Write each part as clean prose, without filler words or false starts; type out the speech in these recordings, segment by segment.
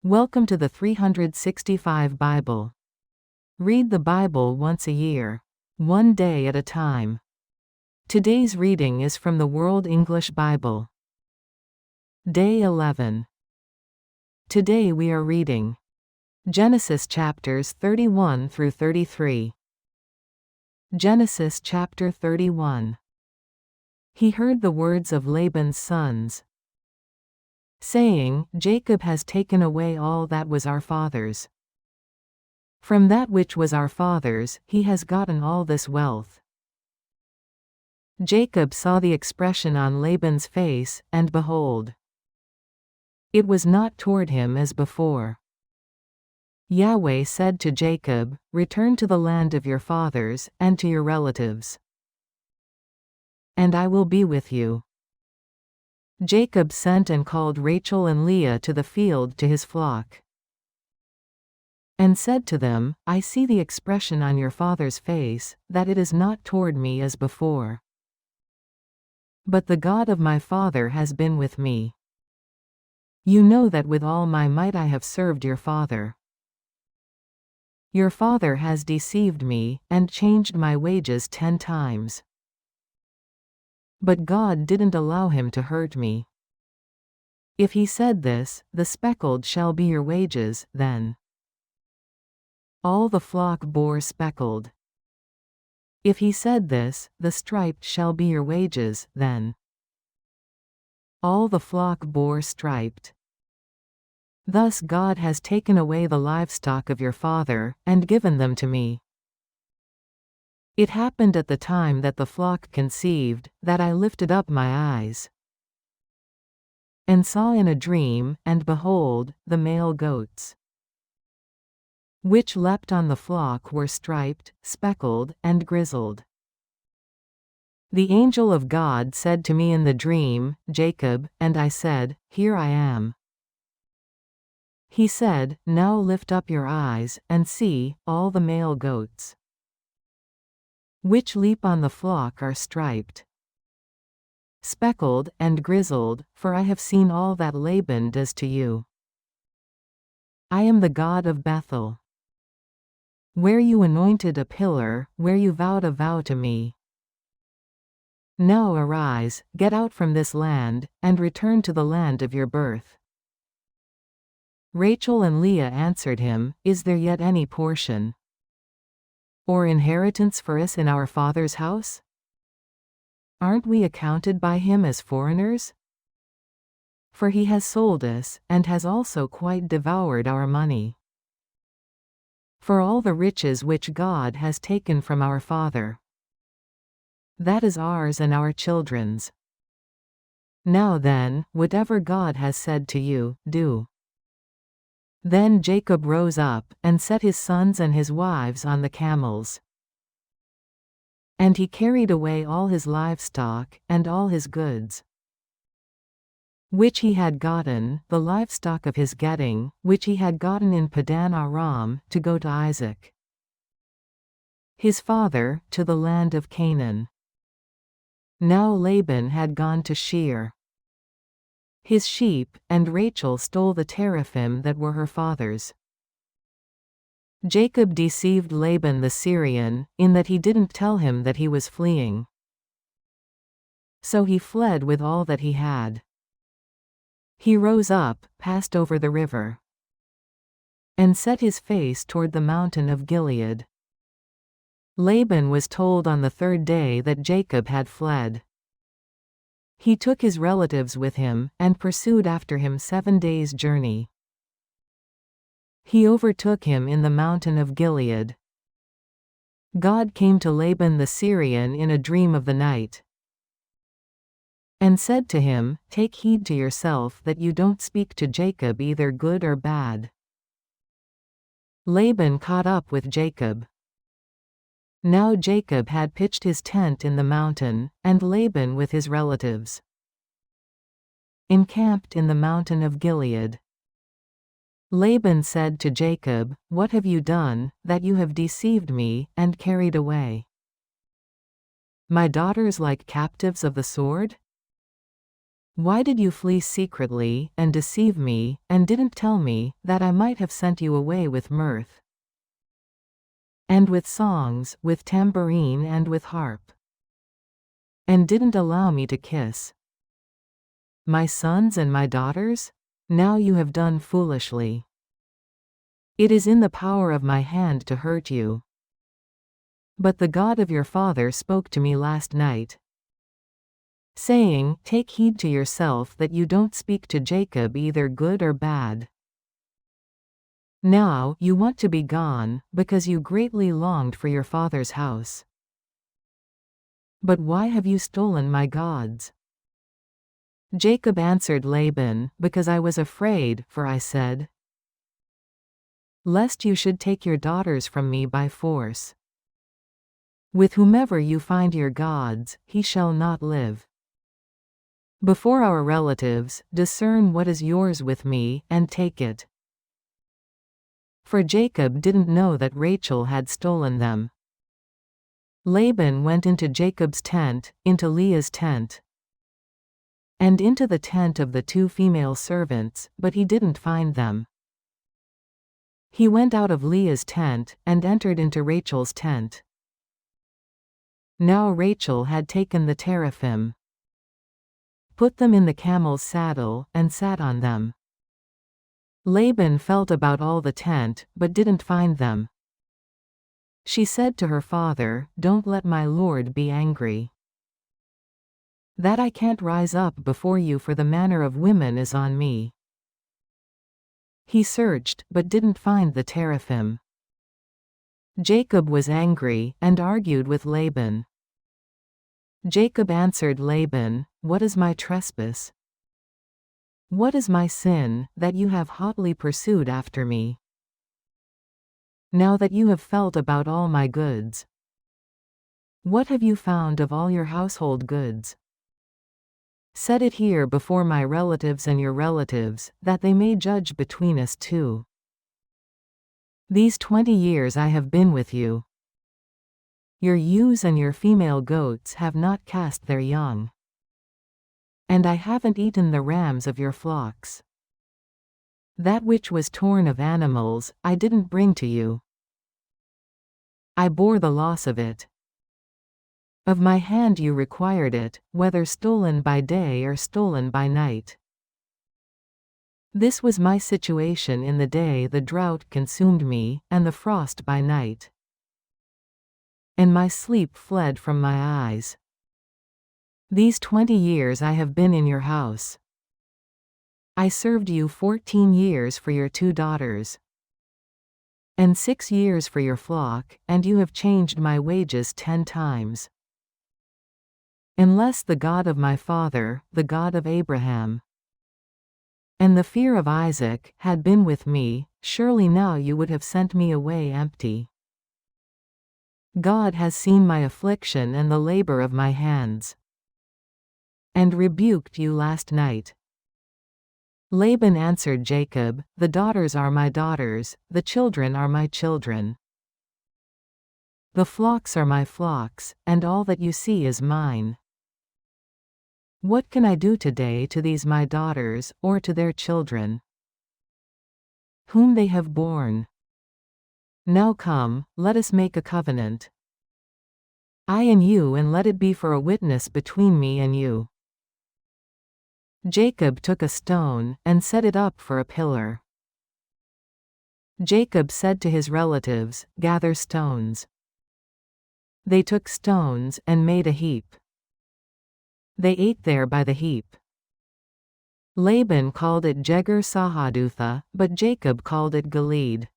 Welcome to the 365 Bible. Read the Bible once a year, one day at a time. Today's reading is from the World English Bible. Day 11. Today we are reading Genesis chapters 31 through 33. Genesis chapter 31. He heard the words of Laban's sons, saying, Jacob has taken away all that was our father's. From that which was our father's, he has gotten all this wealth. Jacob saw the expression on Laban's face, and behold, it was not toward him as before. Yahweh said to Jacob, Return to the land of your fathers, and to your relatives, and I will be with you. Jacob sent and called Rachel and Leah to the field to his flock, and said to them, I see the expression on your father's face, that it is not toward me as before. But the God of my father has been with me. You know that with all my might I have served your father. Your father has deceived me, and changed my wages 10 times. But God didn't allow him to hurt me. If he said this, the speckled shall be your wages, then all the flock bore speckled. If he said this, the striped shall be your wages, then all the flock bore striped. Thus God has taken away the livestock of your father, and given them to me. It happened at the time that the flock conceived, that I lifted up my eyes, and saw in a dream, and behold, the male goats, which leapt on the flock were striped, speckled, and grizzled. The angel of God said to me in the dream, Jacob, and I said, Here I am. He said, Now lift up your eyes, and see, all the male goats, which leap on the flock are striped, speckled, and grizzled, for I have seen all that Laban does to you. I am the God of Bethel, where you anointed a pillar, where you vowed a vow to me. Now arise, get out from this land, and return to the land of your birth. Rachel and Leah answered him, Is there yet any portion or inheritance for us in our father's house? Aren't we accounted by him as foreigners? For he has sold us, and has also quite devoured our money. For all the riches which God has taken from our father, that is ours and our children's. Now then, whatever God has said to you, do. Then Jacob rose up, and set his sons and his wives on the camels. And he carried away all his livestock, and all his goods, which he had gotten, the livestock of his getting, which he had gotten in Padan Aram, to go to Isaac, his father, to the land of Canaan. Now Laban had gone to shear his sheep, and Rachel stole the teraphim that were her father's. Jacob deceived Laban the Syrian, in that he didn't tell him that he was fleeing. So he fled with all that he had. He rose up, passed over the river, and set his face toward the mountain of Gilead. Laban was told on the 3rd day that Jacob had fled. He took his relatives with him, and pursued after him 7 days' journey. He overtook him in the mountain of Gilead. God came to Laban the Syrian in a dream of the night, and said to him, Take heed to yourself that you don't speak to Jacob either good or bad. Laban caught up with Jacob. Now Jacob had pitched his tent in the mountain, and Laban with his relatives encamped in the mountain of Gilead. Laban said to Jacob, What have you done, that you have deceived me, and carried away my daughters like captives of the sword? Why did you flee secretly, and deceive me, and didn't tell me, that I might have sent you away with mirth, and with songs, with tambourine and with harp, and didn't allow me to kiss my sons and my daughters? Now you have done foolishly. It is in the power of my hand to hurt you. But the God of your father spoke to me last night, saying, Take heed to yourself that you don't speak to Jacob either good or bad. Now you want to be gone, because you greatly longed for your father's house. But why have you stolen my gods? Jacob answered Laban, Because I was afraid, for I said, Lest you should take your daughters from me by force. With whomever you find your gods, he shall not live. Before our relatives, discern what is yours with me, and take it. For Jacob didn't know that Rachel had stolen them. Laban went into Jacob's tent, into Leah's tent, and into the tent of the 2 female servants, but he didn't find them. He went out of Leah's tent, and entered into Rachel's tent. Now Rachel had taken the teraphim, put them in the camel's saddle, and sat on them. Laban felt about all the tent, but didn't find them. She said to her father, Don't let my lord be angry, that I can't rise up before you, for the manner of women is on me. He searched, but didn't find the teraphim. Jacob was angry, and argued with Laban. Jacob answered Laban, What is my trespass? What is my sin, that you have hotly pursued after me? Now that you have felt about all my goods, what have you found of all your household goods? Set it here before my relatives and your relatives, that they may judge between us two. These 20 years I have been with you. Your ewes and your female goats have not cast their young, and I haven't eaten the rams of your flocks. That which was torn of animals, I didn't bring to you. I bore the loss of it. Of my hand you required it, whether stolen by day or stolen by night. This was my situation in the day the drought consumed me, and the frost by night. And my sleep fled from my eyes. These 20 years I have been in your house. I served you 14 years for your 2 daughters, and 6 years for your flock, and you have changed my wages 10 times. Unless the God of my father, the God of Abraham, and the fear of Isaac, had been with me, surely now you would have sent me away empty. God has seen my affliction and the labor of my hands, and rebuked you last night. Laban answered Jacob, The daughters are my daughters, the children are my children. The flocks are my flocks, and all that you see is mine. What can I do today to these my daughters, or to their children, whom they have borne? Now come, let us make a covenant, I and you, and let it be for a witness between me and you. Jacob took a stone, and set it up for a pillar. Jacob said to his relatives, Gather stones. They took stones, and made a heap. They ate there by the heap. Laban called it Jegar-sahadutha, but Jacob called it Gilead.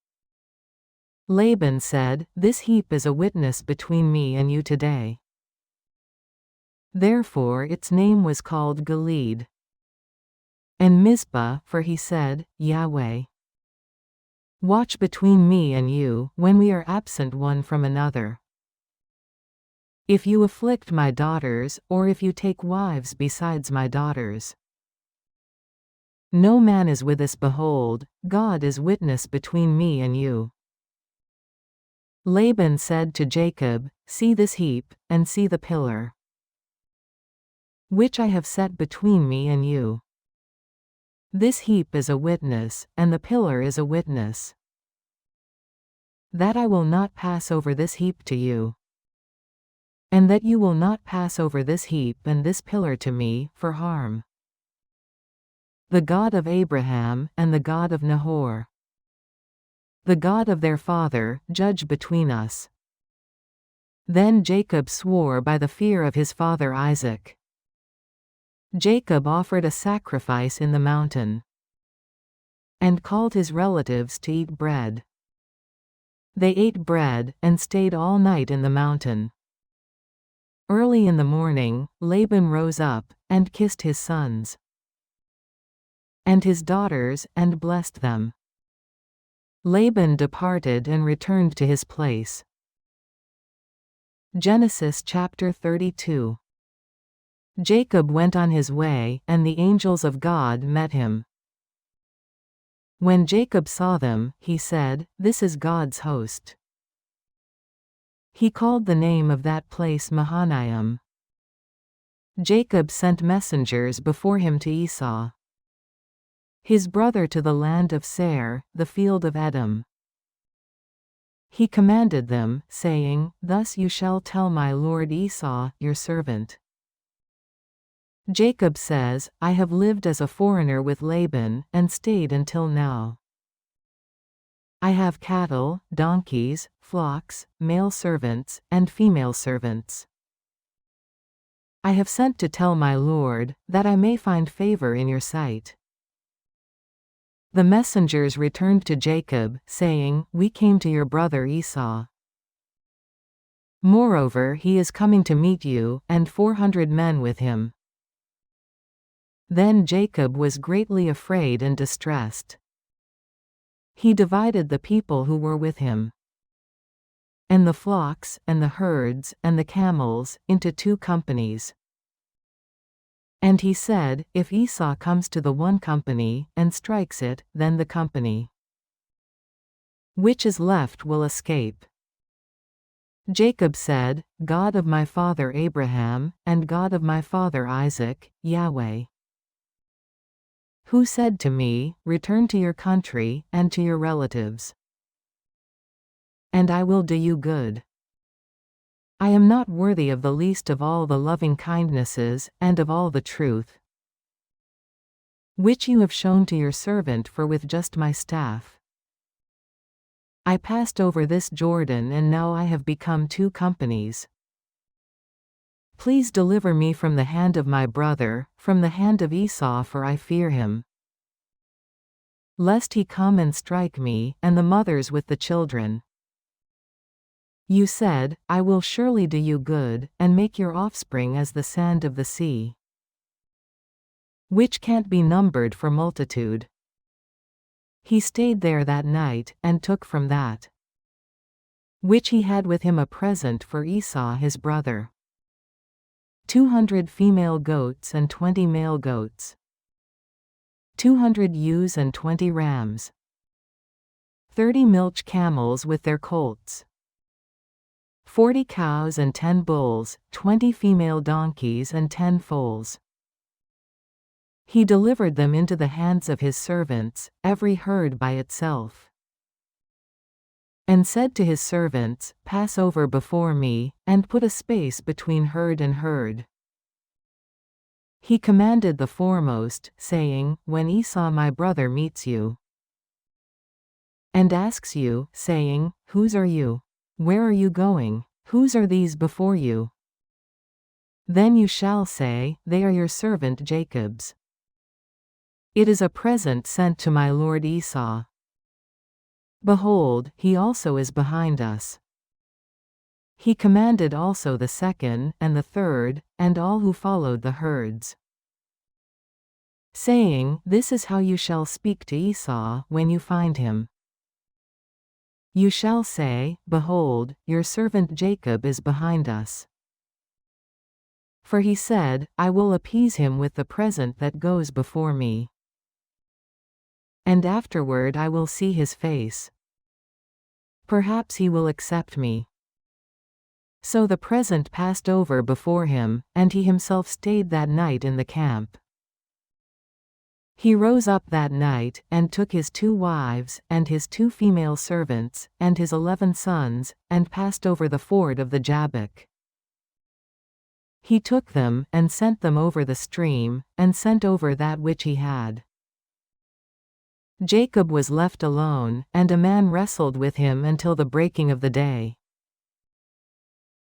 Laban said, This heap is a witness between me and you today. Therefore its name was called Gilead. And Mizpah, for he said, Yahweh, watch between me and you, when we are absent one from another. If you afflict my daughters, or if you take wives besides my daughters. No man is with us, behold, God is witness between me and you. Laban said to Jacob, See this heap, and see the pillar. which I have set between me and you. This heap is a witness, and the pillar is a witness, that I will not pass over this heap to you, and that you will not pass over this heap and this pillar to me, for harm. The God of Abraham and the God of Nahor, the God of their father, judge between us. Then Jacob swore by the fear of his father Isaac. Jacob offered a sacrifice in the mountain, and called his relatives to eat bread. They ate bread, and stayed all night in the mountain. Early in the morning, Laban rose up, and kissed his sons and his daughters, and blessed them. Laban departed and returned to his place. Genesis chapter 32. Jacob went on his way, and the angels of God met him. When Jacob saw them, he said, "This is God's host." He called the name of that place Mahanaim. Jacob sent messengers before him to Esau, his brother, to the land of Seir, the field of Edom. He commanded them, saying, "Thus you shall tell my lord Esau, your servant. Jacob says, I have lived as a foreigner with Laban, and stayed until now. I have cattle, donkeys, flocks, male servants, and female servants. I have sent to tell my lord, that I may find favor in your sight." The messengers returned to Jacob, saying, "We came to your brother Esau. Moreover, he is coming to meet you, and 400 men with him." Then Jacob was greatly afraid and distressed. He divided the people who were with him, and the flocks, and the herds, and the camels, into 2 companies. And he said, "If Esau comes to the one company, and strikes it, then the company which is left will escape." Jacob said, "God of my father Abraham, and God of my father Isaac, Yahweh, who said to me, Return to your country, and to your relatives, and I will do you good. I am not worthy of the least of all the loving kindnesses, and of all the truth, which you have shown to your servant, for with just my staff I passed over this Jordan, and now I have become 2 companies. Please deliver me from the hand of my brother, from the hand of Esau, for I fear him, lest he come and strike me, and the mothers with the children. You said, I will surely do you good, and make your offspring as the sand of the sea, which can't be numbered for multitude." He stayed there that night, and took from that which he had with him a present for Esau his brother: 200 female goats and 20 male goats, 200 ewes and 20 rams, 30 milch camels with their colts, 40 cows and 10 bulls, 20 female donkeys and 10 foals. He delivered them into the hands of his servants, every herd by itself, and said to his servants, Pass over before me, and put a space between herd and herd. He commanded the foremost, saying, When Esau my brother meets you, and asks you, saying, Whose are you? Where are you going? Whose are these before you? Then you shall say, They are your servant Jacob's. It is a present sent to my lord Esau. Behold, he also is behind us. He commanded also the second, and the third, and all who followed the herds, saying, This is how you shall speak to Esau when you find him. You shall say, Behold, your servant Jacob is behind us. For he said, I will appease him with the present that goes before me, and afterward I will see his face. Perhaps he will accept me. So the present passed over before him, and he himself stayed that night in the camp. He rose up that night, and took his 2 wives, and his 2 female servants, and his 11 sons, and passed over the ford of the Jabbok. He took them, and sent them over the stream, and sent over that which he had. Jacob was left alone, and a man wrestled with him until the breaking of the day.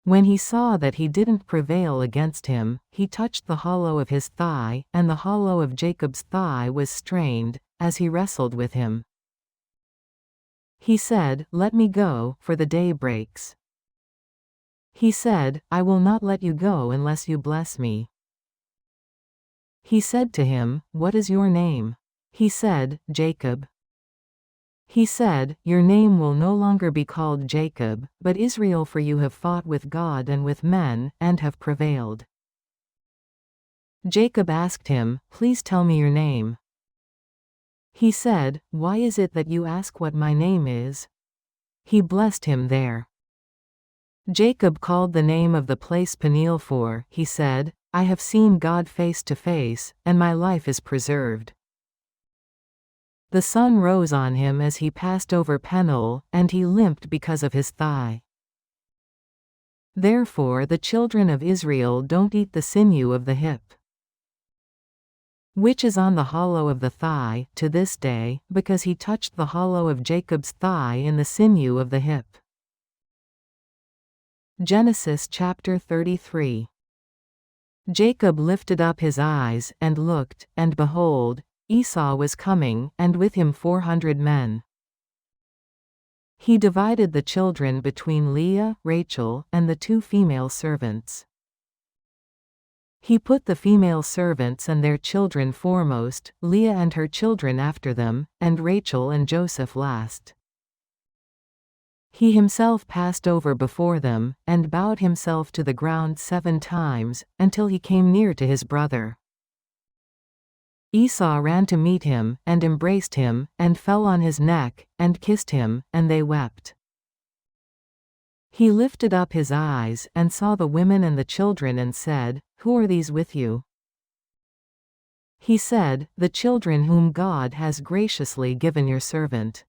When he saw that he didn't prevail against him, he touched the hollow of his thigh, and the hollow of Jacob's thigh was strained, as he wrestled with him. He said, "Let me go, for the day breaks." He said, "I will not let you go unless you bless me." He said to him, "What is your name?" He said, "Jacob." He said, "Your name will no longer be called Jacob, but Israel, for you have fought with God and with men, and have prevailed." Jacob asked him, "Please tell me your name." He said, "Why is it that you ask what my name is?" He blessed him there. Jacob called the name of the place Peniel, for, he said, "I have seen God face to face, and my life is preserved." The sun rose on him as he passed over Peniel, and he limped because of his thigh. Therefore the children of Israel don't eat the sinew of the hip, which is on the hollow of the thigh, to this day, because he touched the hollow of Jacob's thigh in the sinew of the hip. Genesis chapter 33. Jacob lifted up his eyes, and looked, and behold, Esau was coming, and with him 400 men. He divided the children between Leah, Rachel, and the 2 female servants. He put the female servants and their children foremost, Leah and her children after them, and Rachel and Joseph last. He himself passed over before them, and bowed himself to the ground 7 times, until he came near to his brother. Esau ran to meet him, and embraced him, and fell on his neck, and kissed him, and they wept. He lifted up his eyes, and saw the women and the children, and said, "Who are these with you?" He said, "The children whom God has graciously given your servant."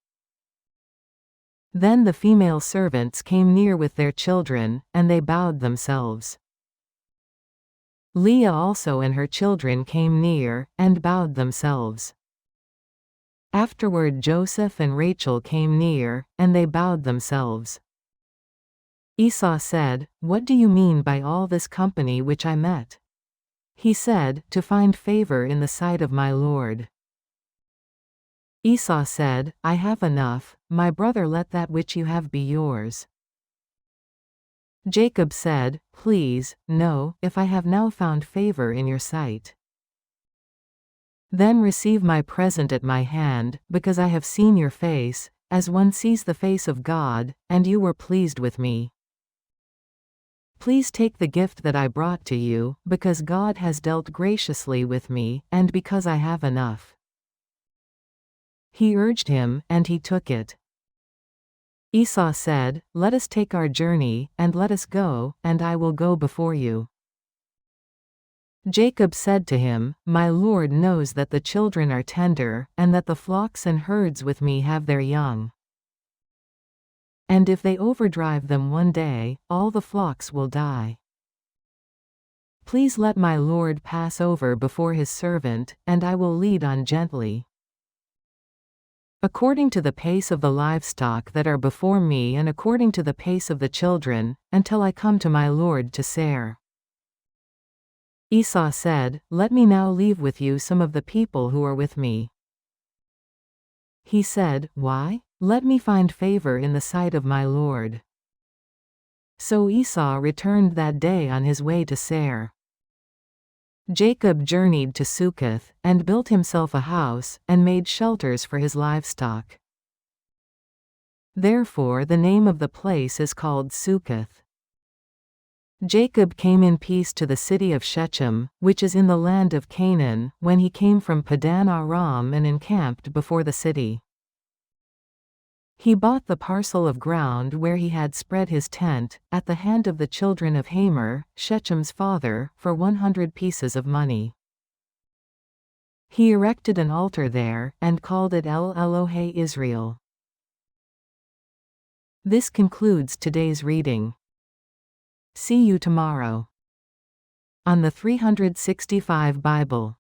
Then the female servants came near with their children, and they bowed themselves. Leah also and her children came near, and bowed themselves. Afterward Joseph and Rachel came near, and they bowed themselves. Esau said, "What do you mean by all this company which I met?" He said, "To find favor in the sight of my Lord." Esau said, "I have enough, my brother, let that which you have be yours." Jacob said, "Please, no, if I have now found favor in your sight. Then receive my present at my hand, because I have seen your face, as one sees the face of God, and you were pleased with me. Please take the gift that I brought to you, because God has dealt graciously with me, and because I have enough." He urged him, and he took it. Esau said, "Let us take our journey, and let us go, and I will go before you." Jacob said to him, "My Lord knows that the children are tender, and that the flocks and herds with me have their young. And if they overdrive them one day, all the flocks will die. Please let my Lord pass over before his servant, and I will lead on gently, according to the pace of the livestock that are before me, and according to the pace of the children, until I come to my Lord to Seir." Esau said, "Let me now leave with you some of the people who are with me." He said, "Why? Let me find favor in the sight of my Lord." So Esau returned that day on his way to Seir. Jacob journeyed to Succoth, and built himself a house, and made shelters for his livestock. Therefore the name of the place is called Succoth. Jacob came in peace to the city of Shechem, which is in the land of Canaan, when he came from Padan Aram and encamped before the city. He bought the parcel of ground where he had spread his tent, at the hand of the children of Hamor, Shechem's father, for 100 pieces of money. He erected an altar there, and called it El Elohe Israel. This concludes today's reading. See you tomorrow on the 365 Bible.